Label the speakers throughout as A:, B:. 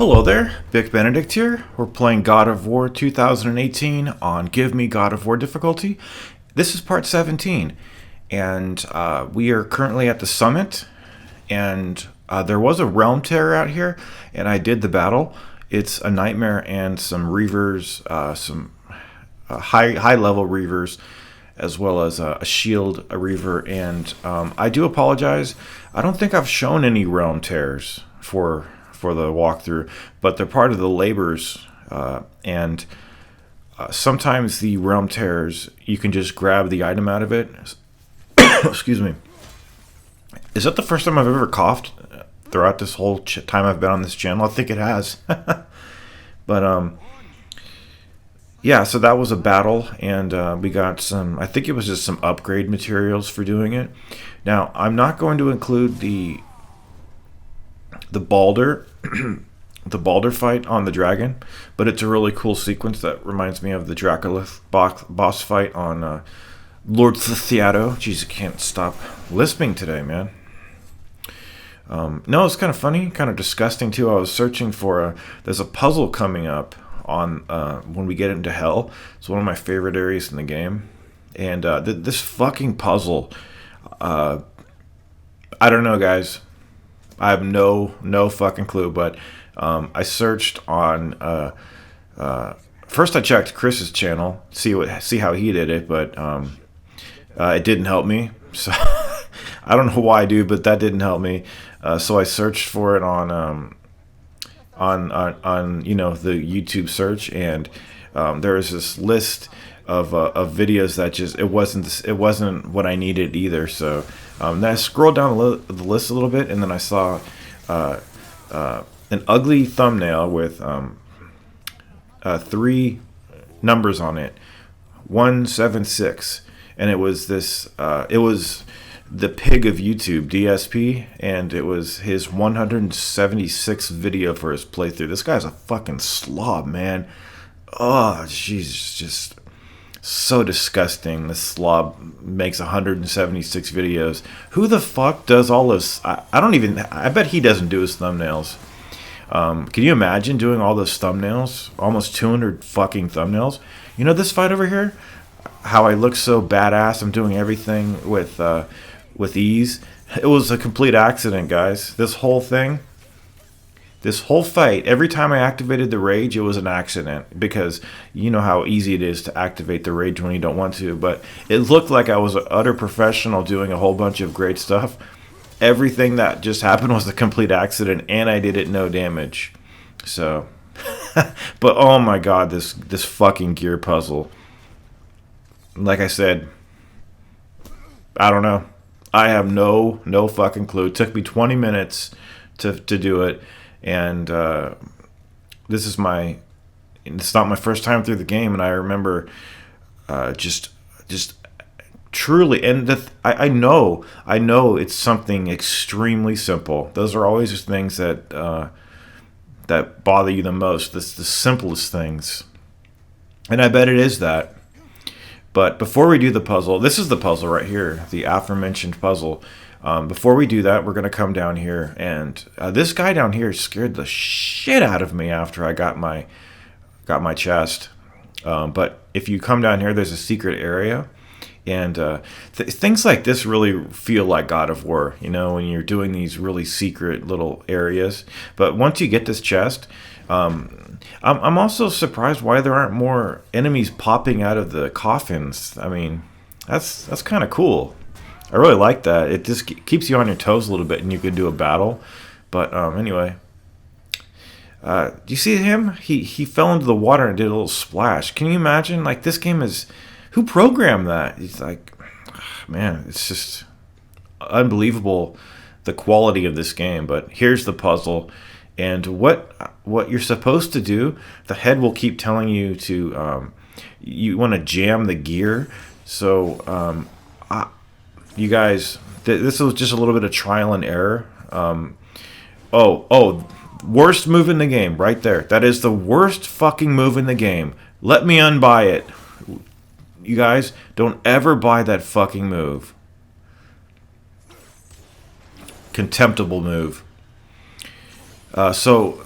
A: Hello there, Vic Benedict here. We're playing God of War 2018 on Give Me God of War difficulty. This is part 17, and we are currently at the summit, and there was a realm tear out here, and I did the battle. It's a nightmare and some reavers, some high level reavers, as well as a shield, a reaver, and I do apologize. I don't think I've shown any realm tears for the walkthrough, but they're part of the labors, and sometimes the realm tears, you can just grab the item out of it. Excuse me. Is that the first time I've ever coughed throughout this whole time I've been on this channel? I think it has. But yeah, so that was a battle, and we got some, I think it was just some upgrade materials for doing it. Now, I'm not going to include the Balder the Balder fight on the dragon, but it's a really cool sequence that reminds me of the Dracula boss fight on Lord Thithiato. Jeez, I can't stop lisping today, man. No, it's kind of funny, kind of disgusting too. I was searching for there's a puzzle coming up on when we get into hell. It's one of my favorite areas in the game, and this fucking puzzle, I don't know, guys. I have no fucking clue, but I searched on first I checked Chris's channel, see how he did it, but it didn't help me. So I don't know why, dude, but that didn't help me. So I searched for it on you know, the YouTube search, and there was this list of videos that just it wasn't what I needed either. So then I scrolled down the list a little bit, and then I saw an ugly thumbnail with 3 numbers on it, 176, and it was this. It was the pig of YouTube, DSP, and it was his 176th video for his playthrough. This guy's a fucking slob, man. Oh, jeez, just so disgusting. This slob makes 176 videos. Who the fuck does all this? I bet he doesn't do his thumbnails. Can you imagine doing all those thumbnails? Almost 200 fucking thumbnails. You know this fight over here? How I look so badass. I'm doing everything with ease. It was a complete accident, guys. This whole thing. This whole fight, every time I activated the rage, it was an accident, because you know how easy it is to activate the rage when you don't want to, but it looked like I was an utter professional doing a whole bunch of great stuff. Everything that just happened was a complete accident, and I did it no damage. So, but oh my god, this fucking gear puzzle. Like I said, I don't know. I have no fucking clue. It took me 20 minutes to do it. And it's not my first time through the game, and I remember just truly, and I know it's something extremely simple. Those are always the things that bother you the most. The simplest things, and I bet it is that. But before we do the puzzle, this is the puzzle right here, the aforementioned puzzle. Before we do that, we're going to come down here, and this guy down here scared the shit out of me after I got my chest. But if you come down here, there's a secret area, and things like this really feel like God of War, you know, when you're doing these really secret little areas. But once you get this chest, I'm also surprised why there aren't more enemies popping out of the coffins. I mean, that's kind of cool. I really like that. It just keeps you on your toes a little bit, and you could do a battle. But anyway, do you see him? He fell into the water and did a little splash. Can you imagine? Like, this game is, who programmed that? He's like, man, it's just unbelievable, the quality of this game. But here's the puzzle, and what you're supposed to do. The head will keep telling you to you want to jam the gear. So you guys, this was just a little bit of trial and error. Worst move in the game right there. That is the worst fucking move in the game. Let me unbuy it. You guys, don't ever buy that fucking move. Contemptible move. So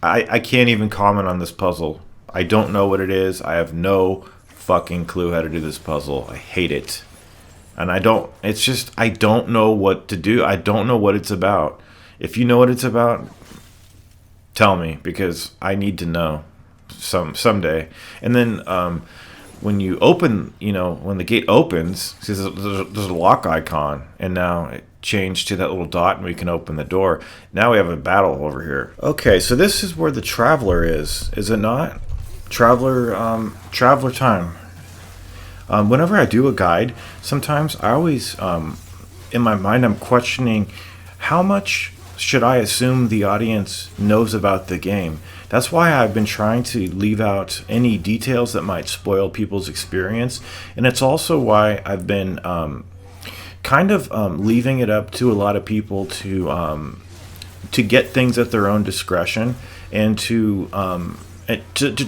A: I can't even comment on this puzzle. I don't know what it is. I have no fucking clue how to do this puzzle. I hate it. And it's just, I don't know what to do. I don't know what it's about. If you know what it's about, tell me, because I need to know someday. And then when you open, when the gate opens, there's a lock icon, and now it changed to that little dot, and we can open the door. Now we have a battle over here. Okay, so this is where the traveler is it not? Traveler time. Whenever I do a guide, sometimes I always, in my mind, I'm questioning how much should I assume the audience knows about the game. That's why I've been trying to leave out any details that might spoil people's experience, and it's also why I've been kind of leaving it up to a lot of people to get things at their own discretion, and to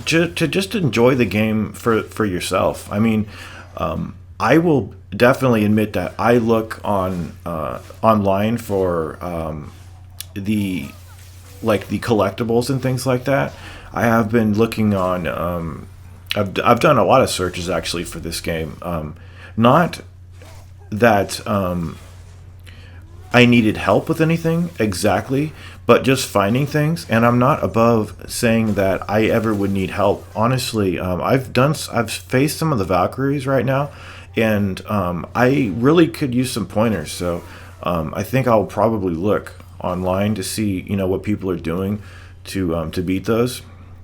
A: just enjoy the game for yourself. I mean, I will definitely admit that I look online for the collectibles and things like that. I have been looking on. I've done a lot of searches actually for this game. Not that I needed help with anything exactly, but just finding things. And I'm not above saying that I ever would need help. Honestly, I've faced some of the Valkyries right now, and I really could use some pointers. So I think I'll probably look online to see what people are doing to beat those.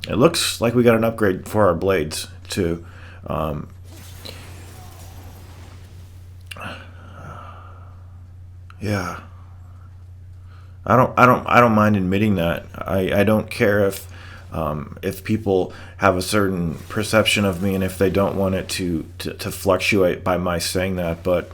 A: It looks like we got an upgrade for our blades too. Yeah, I don't mind admitting that. I don't care if people have a certain perception of me, and if they don't want it to fluctuate by my saying that, but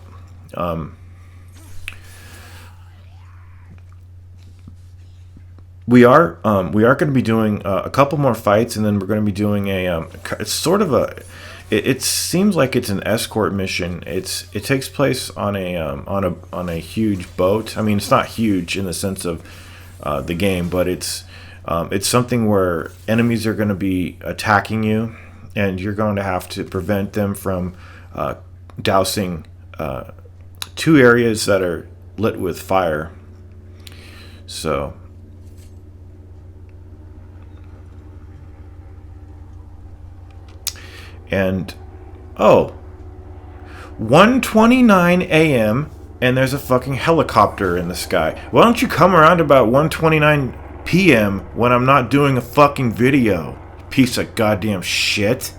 A: we are going to be doing a couple more fights, and then we're going to be doing it's sort of it seems like it's an escort mission. It takes place on a huge boat. I mean, it's not huge in the sense of the game, but it's something where enemies are going to be attacking you, and you're going to have to prevent them from dousing two areas that are lit with fire. So. And 1:29 a.m. and there's a fucking helicopter in the sky. Why don't you come around about 1:29 p.m. when I'm not doing a fucking video? Piece of goddamn shit.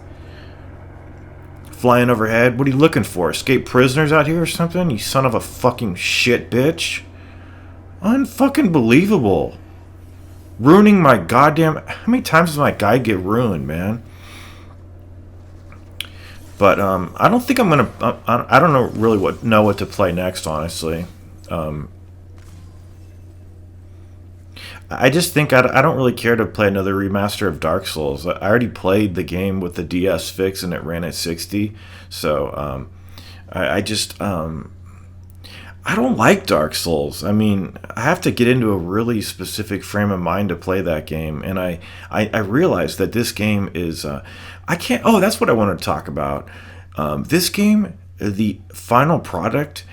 A: Flying overhead. What are you looking for? Escaped prisoners out here or something? You son of a fucking shit bitch. Unfucking believable. Ruining my goddamn... How many times does my guide get ruined, man? But I don't think I'm gonna. I don't know what to play next. Honestly, I just think I don't really care to play another remaster of Dark Souls. I already played the game with the DS fix, and it ran at 60. So I just I don't like Dark Souls. I mean, I have to get into a really specific frame of mind to play that game, and I realize that this game is. I can't. Oh, that's what I wanted to talk about. This game, the final product,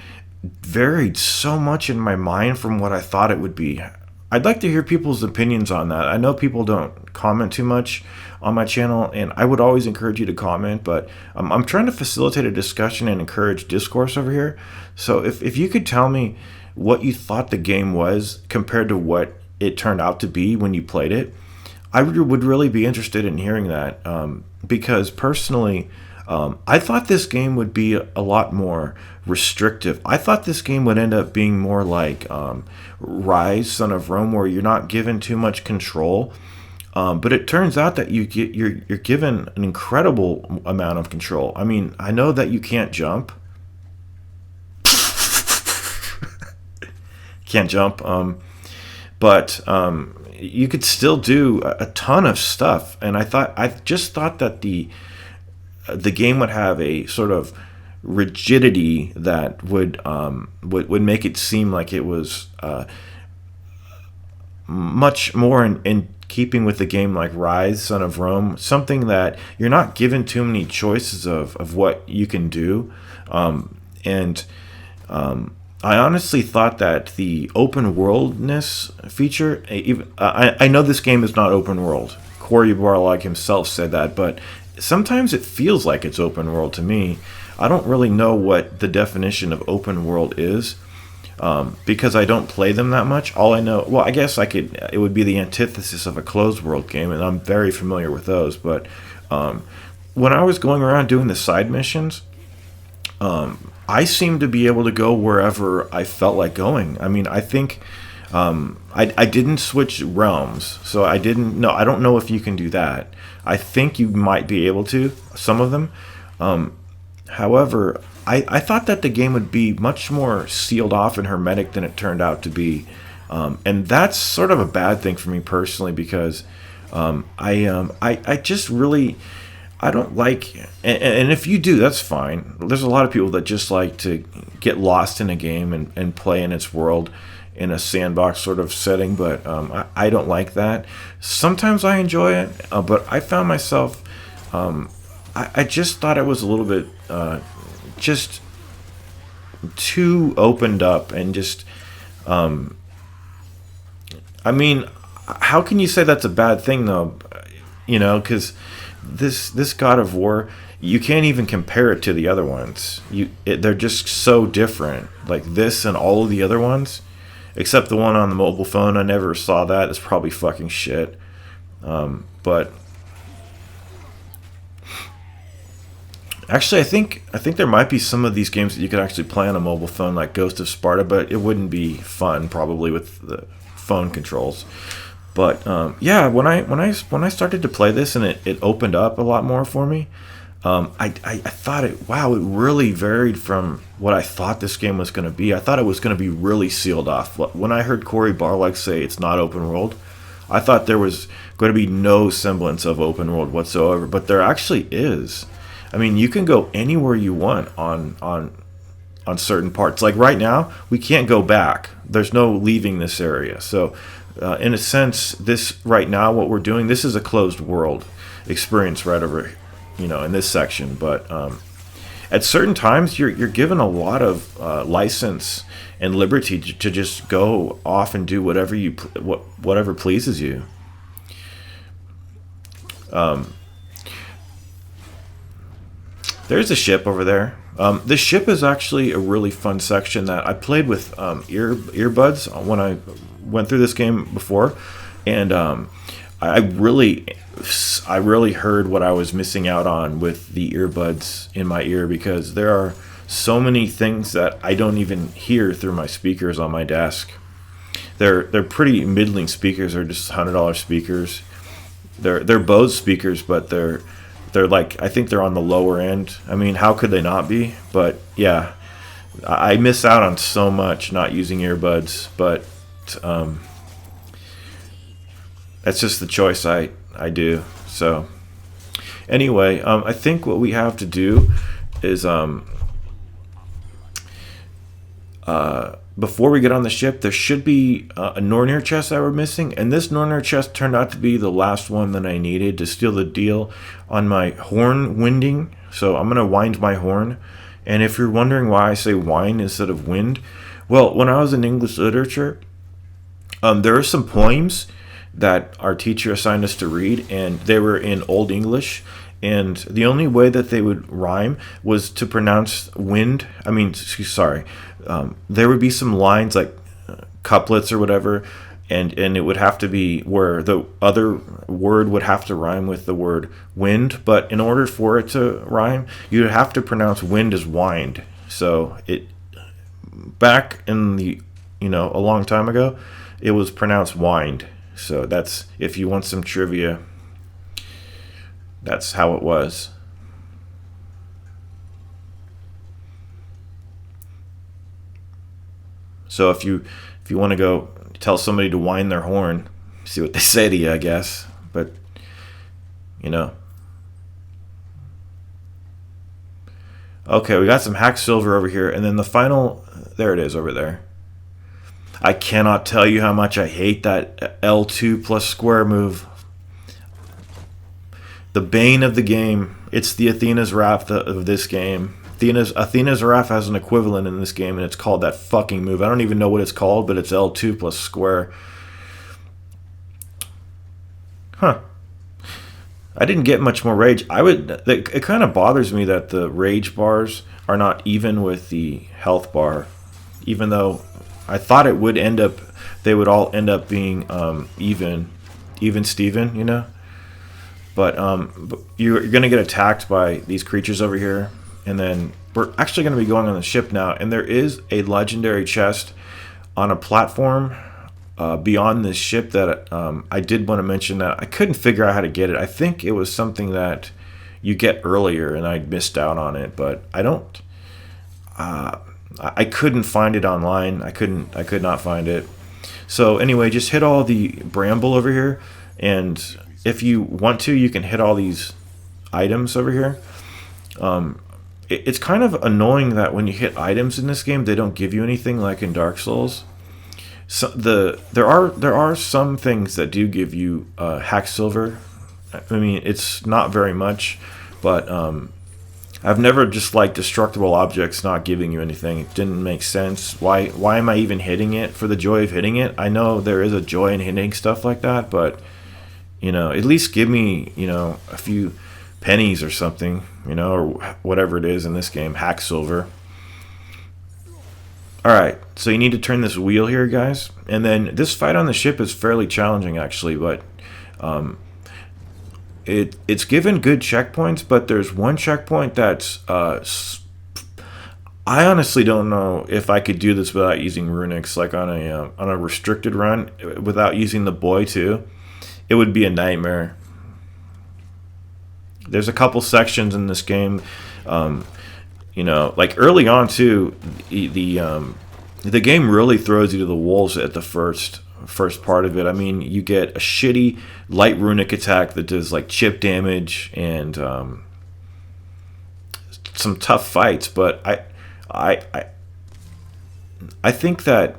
A: varied so much in my mind from what I thought it would be. I'd like to hear people's opinions on that. I know people don't comment too much on my channel, and I would always encourage you to comment, but I'm trying to facilitate a discussion and encourage discourse over here. So if you could tell me what you thought the game was compared to what it turned out to be when you played it, I would really be interested in hearing that, because personally, I thought this game would be a lot more restrictive. I thought this game would end up being more like Rise, Son of Rome, where you're not given too much control. But it turns out that you're given an incredible amount of control. I mean, I know that you can't jump. Can't jump. But you could still do a ton of stuff. And I just thought that the game would have a sort of rigidity that would make it seem like it was much more in keeping with the game like Rise, Son of Rome, something that you're not given too many choices of what you can do. And I honestly thought that the open worldness feature, even I know this game is not open world. Cory Barlog himself said that, but sometimes it feels like it's open world to me. I don't really know what the definition of open world is, because I don't play them that much. All I know, well, I guess it would be the antithesis of a closed world game, and I'm very familiar with those. But when I was going around doing the side missions, I seemed to be able to go wherever I felt like going. I mean, I think I didn't switch realms, so I didn't know. I don't know if you can do that. I think you might be able to, some of them. However, I thought that the game would be much more sealed off and hermetic than it turned out to be. And that's sort of a bad thing for me personally, because I just really, I don't like, and if you do, that's fine. There's a lot of people that just like to get lost in a game and play in its world in a sandbox sort of setting, but I don't like that. Sometimes I enjoy it, but I found myself, I just thought it was a little bit just too opened up, and just, I mean, how can you say that's a bad thing though? You know, because this God of War, you can't even compare it to the other ones. They're just so different. Like this and all of the other ones, except the one on the mobile phone. I never saw that. It's probably fucking shit. But actually, I think there might be some of these games that you could actually play on a mobile phone, like Ghost of Sparta, but it wouldn't be fun probably with the phone controls. But yeah, when I started to play this and it opened up a lot more for me, I thought it really varied from what I thought this game was going to be. I thought it was going to be really sealed off. When I heard Cory Barlog say it's not open world, I thought there was going to be no semblance of open world whatsoever, but there actually is. I mean, you can go anywhere you want on certain parts. Like right now, we can't go back. There's no leaving this area. So in a sense, this right now, what we're doing, this is a closed world experience right over, in this section. But at certain times, you're given a lot of license and liberty to just go off and do whatever pleases you. There's a ship over there. This ship is actually a really fun section that I played with earbuds when I went through this game before, and I really heard what I was missing out on with the earbuds in my ear, because there are so many things that I don't even hear through my speakers on my desk. They're pretty middling speakers. They're just $100 speakers. They're Bose speakers, but they're like, I think they're on the lower end. I mean, how could they not be? But yeah, I miss out on so much not using earbuds, but that's just the choice I do. So anyway, I think what we have to do is before we get on the ship, there should be a Nornir chest that we're missing, and this Nornir chest turned out to be the last one that I needed to seal the deal on my horn winding. So I'm going to wind my horn, and if you're wondering why I say wind instead of wind, well, when I was in English literature, there are some poems that our teacher assigned us to read, and they were in Old English, and the only way that they would rhyme was to pronounce wind. I mean, sorry. There would be some lines like couplets or whatever, and it would have to be where the other word would have to rhyme with the word wind. But in order for it to rhyme, you'd have to pronounce wind as wind. So back in the, a long time ago, it was pronounced wind. So that's, if you want some trivia, that's how it was. So if you want to go tell somebody to wind their horn, see what they say to you, I guess. But okay, we got some hack silver over here, and then the final, there it is over there. I cannot tell you how much I hate that L2 plus square move. The bane of the game. It's the Athena's Wrath of this game. Athena's Wrath has an equivalent in this game, and it's called that fucking move. I don't even know what it's called, but it's L2 plus square. Huh. I didn't get much more rage. It kind of bothers me that the rage bars are not even with the health bar, even though I thought it would they would all end up being even Steven, you know. But you're gonna get attacked by these creatures over here, and then we're actually gonna be going on the ship now, and there is a legendary chest on a platform beyond this ship that I did want to mention that I couldn't figure out how to get it. I think it was something that you get earlier, and I missed out on it, but I don't. I couldn't find it online. I could not find it. So anyway, just hit all the bramble over here, and if you want to, you can hit all these items over here. It's kind of annoying that when you hit items in this game, they don't give you anything like in Dark Souls. So there are some things that do give you hack silver. I mean, it's not very much, but I've never just liked destructible objects not giving you anything. It didn't make sense. Why am I even hitting it for the joy of hitting it? I know there is a joy in hitting stuff like that, but you know, at least give me, you know, a few pennies or something, you know, or whatever it is in this game, hack silver. Alright, so you need to turn this wheel here, guys. And then this fight on the ship is fairly challenging, actually, but it's given good checkpoints, but there's one checkpoint that's... I honestly don't know if I could do this without using runics, like on a restricted run, without using the boy, too. It would be a nightmare. There's a couple sections in this game... you know, like early on too, the game really throws you to the wolves at the first part of it. I mean, you get a shitty light runic attack that does like chip damage and some tough fights. But I think that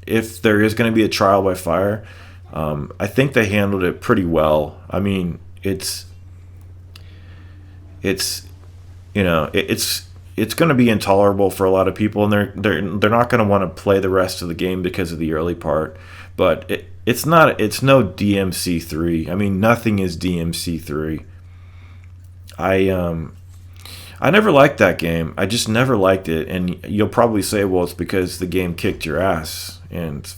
A: if there is going to be a trial by fire, I think they handled it pretty well. I mean, it's you know, it's going to be intolerable for a lot of people, and they're not going to want to play the rest of the game because of the early part. But it's no DMC3. I mean, nothing is DMC3. I never liked that game. I just never liked it, and you'll probably say, well, it's because the game kicked your ass, and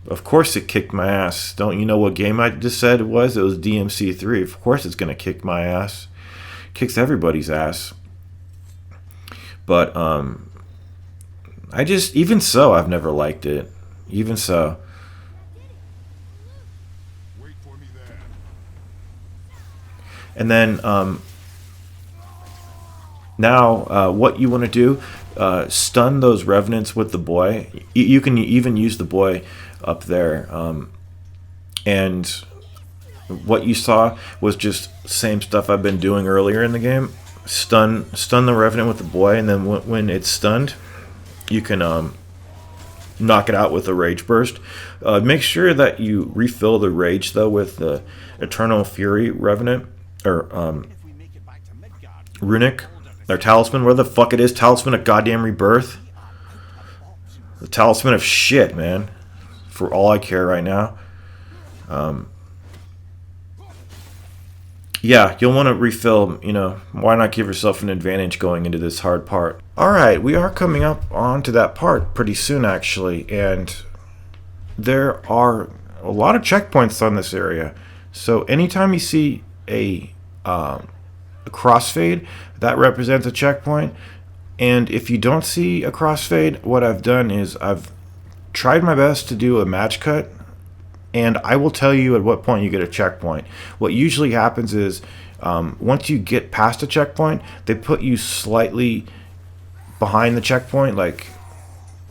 A: of course it kicked my ass. Don't you know what game I just said it was? It was DMC3. Of course it's going to kick my ass. It kicks everybody's ass. But even so, I've never liked it. Even so. And then now what you want to do, stun those revenants with the boy. You can even use the boy up there. And what you saw was just same stuff I've been doing earlier in the game. Stun the revenant with the boy, and then when it's stunned, you can knock it out with a rage burst. Make sure that you refill the rage though with the Eternal Fury revenant or runic or talisman, where the fuck it is, talisman of goddamn rebirth, the talisman of shit, man. For all I care right now. Yeah, you'll want to refill, you know, why not give yourself an advantage going into this hard part. Alright, we are coming up onto that part pretty soon, actually, and there are a lot of checkpoints on this area. So anytime you see a crossfade, that represents a checkpoint, and if you don't see a crossfade, what I've done is I've tried my best to do a match cut, and I will tell you at what point you get a checkpoint. What usually happens is once you get past a checkpoint, they put you slightly behind the checkpoint, like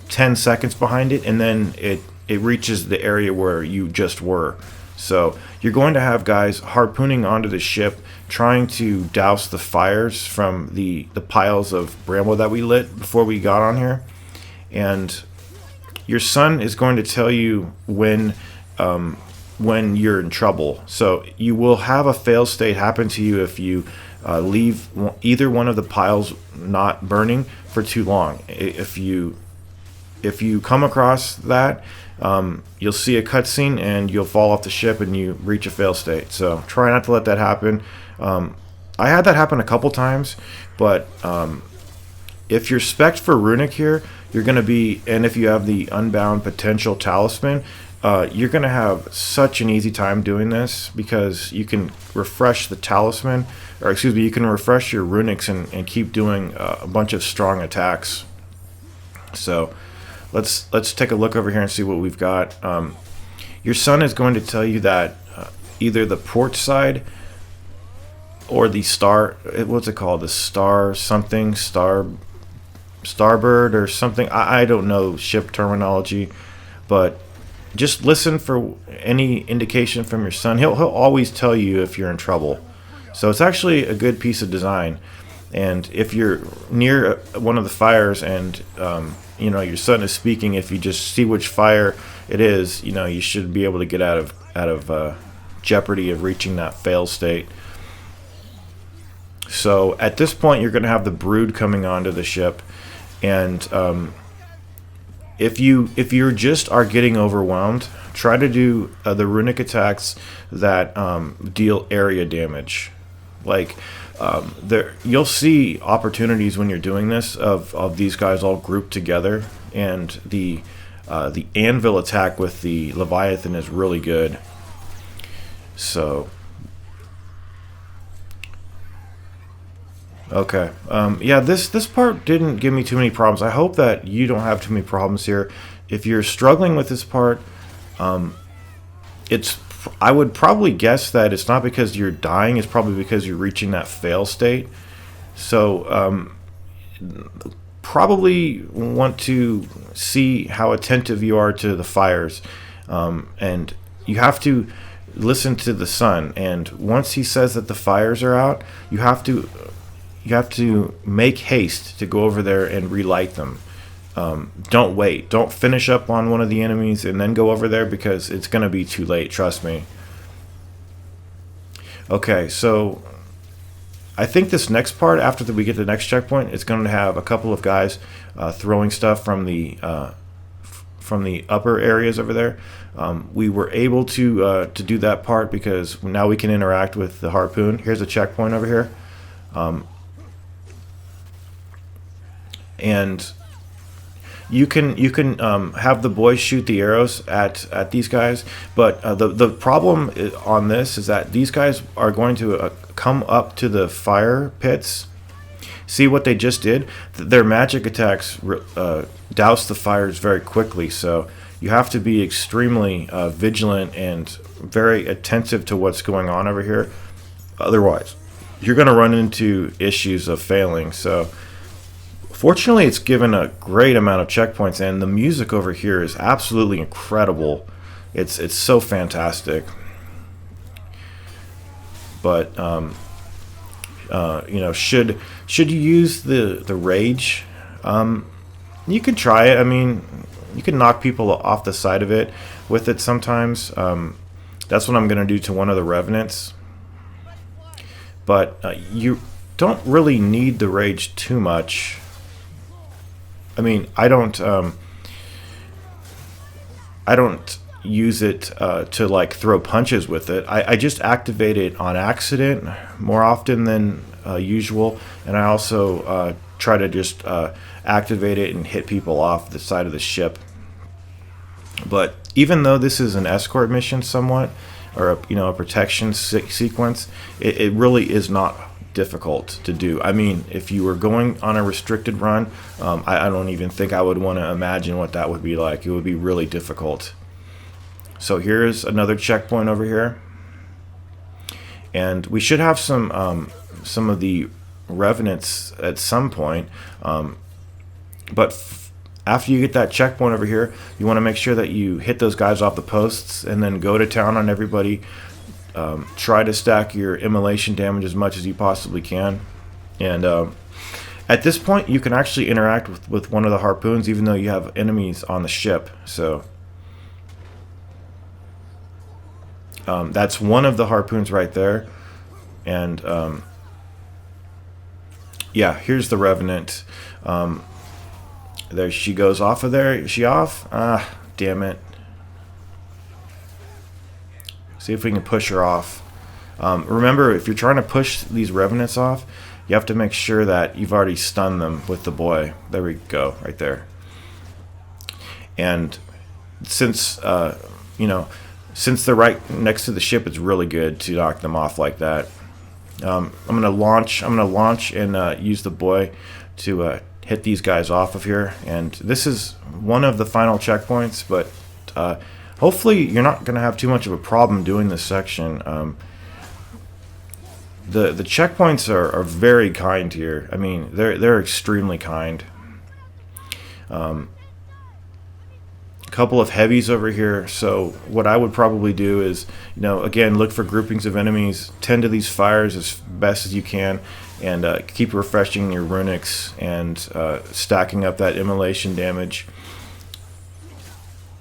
A: 10 seconds behind it, and then it reaches the area where you just were. So you're going to have guys harpooning onto the ship, trying to douse the fires from the piles of bramble that we lit before we got on here. And your son is going to tell you when you're in trouble. So you will have a fail state happen to you if you leave either one of the piles not burning for too long. If you come across that, you'll see a cutscene and you'll fall off the ship and you reach a fail state. So try not to let that happen. I had that happen a couple times, but if you're spec'd for runic here, you're going to be, and if you have the unbound potential talisman, you're going to have such an easy time doing this, because you can refresh the talisman, or excuse me, you can refresh your runics and keep doing a bunch of strong attacks. So let's take a look over here and see what we've got. Your son is going to tell you that either the port side or the what's it called? The starboard or something. I don't know ship terminology, but just listen for any indication from your son. He'll always tell you if you're in trouble. So it's actually a good piece of design. And if you're near one of the fires and your son is speaking, if you just see which fire it is, you should be able to get out of jeopardy of reaching that fail state. So at this point, you're going to have the brood coming onto the ship, and if you just are getting overwhelmed, try to do the runic attacks that deal area damage. Like you'll see opportunities when you're doing this of these guys all grouped together, and the anvil attack with the Leviathan is really good. So okay, yeah, this part didn't give me too many problems. I hope that you don't have too many problems here. If you're struggling with this part, I would probably guess that it's not because you're dying, it's probably because you're reaching that fail state. So probably want to see how attentive you are to the fires, and you have to listen to the sun, and once he says that the fires are out, you have to make haste to go over there and relight them. Don't wait. Don't finish up on one of the enemies and then go over there, because it's going to be too late, trust me. Okay, so I think this next part, after we get to the next checkpoint, it's going to have a couple of guys throwing stuff from the upper areas over there. We were able to do that part because now we can interact with the harpoon. Here's a checkpoint over here. And you can have the boys shoot the arrows at these guys, but the problem on this is that these guys are going to come up to the fire pits. See what they just did? Their magic attacks douse the fires very quickly, so you have to be extremely vigilant and very attentive to what's going on over here. Otherwise, you're going to run into issues of failing. So fortunately, it's given a great amount of checkpoints, and the music over here is absolutely incredible. It's so fantastic. But should you use the rage? You can try it. I mean, you can knock people off the side of it with it sometimes. That's what I'm going to do to one of the revenants. But you don't really need the rage too much. I mean, I don't use it to like throw punches with it. I just activate it on accident more often than usual, and I also try to just activate it and hit people off the side of the ship. But even though this is an escort mission somewhat, or a protection sequence, it really is not difficult to do. I mean, if you were going on a restricted run, I don't even think I would want to imagine what that would be like. It would be really difficult. So here's another checkpoint over here, and we should have some of the revenants at some point, but after you get that checkpoint over here, you want to make sure that you hit those guys off the posts and then go to town on everybody. Try to stack your immolation damage as much as you possibly can, and At this point, you can actually interact with one of the harpoons, even though you have enemies on the ship. So that's one of the harpoons right there. And yeah, here's the Revenant. There she goes off of there. Is she off? Ah, damn it. See if we can push her off. Remember, if you're trying to push these Revenants off, you have to make sure that you've already stunned them with the boy. There we go, right there. And since you know, since they're right next to the ship, it's really good to knock them off like that. I'm gonna launch and use the boy to hit these guys off of here. And this is one of the final checkpoints, but hopefully you're not gonna have too much of a problem doing this section. The checkpoints are very kind here. I mean, they're extremely kind. A couple of heavies over here. So what I would probably do is, you know, again, look for groupings of enemies, tend to these fires as best as you can, and keep refreshing your runics and stacking up that immolation damage.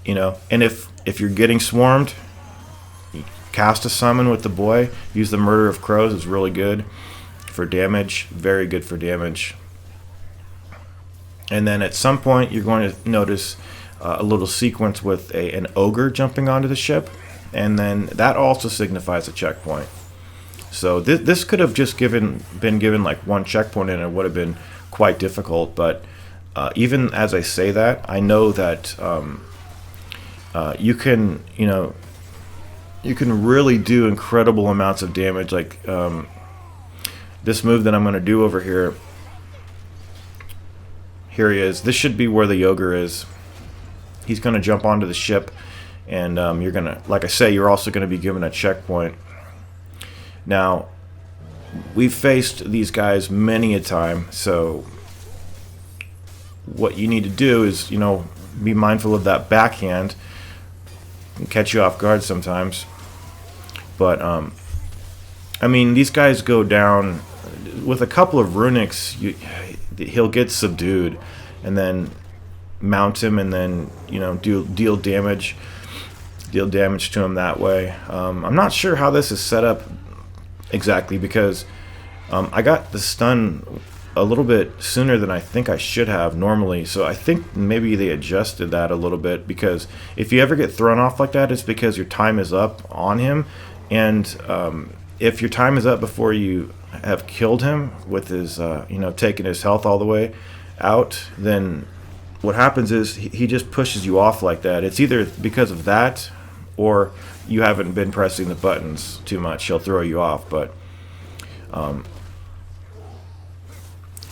A: You know, and if you're getting swarmed, cast a summon with the boy. Use the Murder of Crows. It's really good for damage. Very good for damage. And then at some point you're going to notice a little sequence with an ogre jumping onto the ship, and then that also signifies a checkpoint. So this could have just been given like one checkpoint, and it would have been quite difficult. But even as I say that, I know that you can, you know, you can really do incredible amounts of damage. Like this move that I'm going to do over here. Here he is. This should be where the ogre is. He's going to jump onto the ship, and you're going to, like I say, you're also going to be given a checkpoint. Now, we've faced these guys many a time, so what you need to do is, you know, be mindful of that backhand. Can catch you off guard sometimes. But, I mean, these guys go down with a couple of runics. He'll get subdued, and then mount him, and then, you know, deal damage to him that way. I'm not sure how this is set up exactly, because I got the stun a little bit sooner than I think I should have normally, so I think maybe they adjusted that a little bit, because if you ever get thrown off like that, it's because your time is up on him. And if your time is up before you have killed him with his you know, taking his health all the way out, then what happens is he just pushes you off like that. It's either because of that, or you haven't been pressing the buttons too much. He'll throw you off. But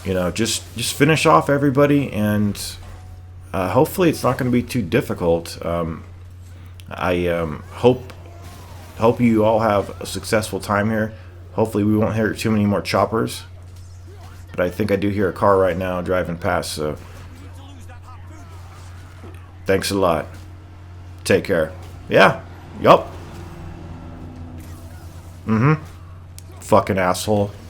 A: you know, just finish off everybody, and hopefully it's not going to be too difficult. I hope you all have a successful time here. Hopefully we won't hear too many more choppers, but I think I do hear a car right now driving past, so thanks a lot. Take care. Yeah. Yup. Fucking asshole.